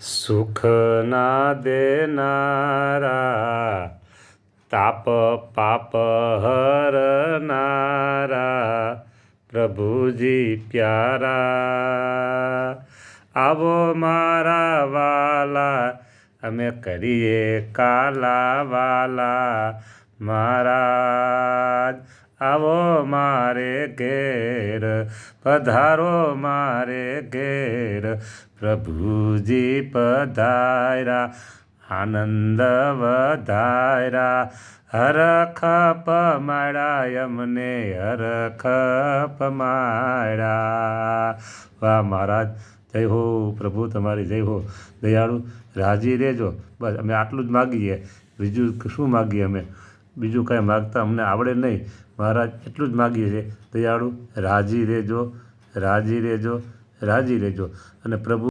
સુખ ના દેનારા, તાપ પાપ હરનારા, પ્રભુજી પ્યારા. આવો મારા વાલા, અમે કરીએ કાલા વાલા. મહારાજ આવો મારે ઘેર, પધારો મારે ઘેર. પ્રભુજી પધાર્યા, આનંદ વધાર્યા. હરખ પમાડ્યા અમને, હરખ પમાડ્યા. વાહ મહારાજ, જય હો પ્રભુ, તમારી જય હો. દયાળુ રાજી રહેજો. બસ અમે આટલું જ માગીએ, બીજું શું માગીએ અમે? બીજું કાંઈ માગતા અમને આવડે નહીં. મહારાજ એટલું જ માગીએ છીએ, દયાળુ રાજી રહેજો, રાજી રહેજો, રાજી રહેજો. અને પ્રભુ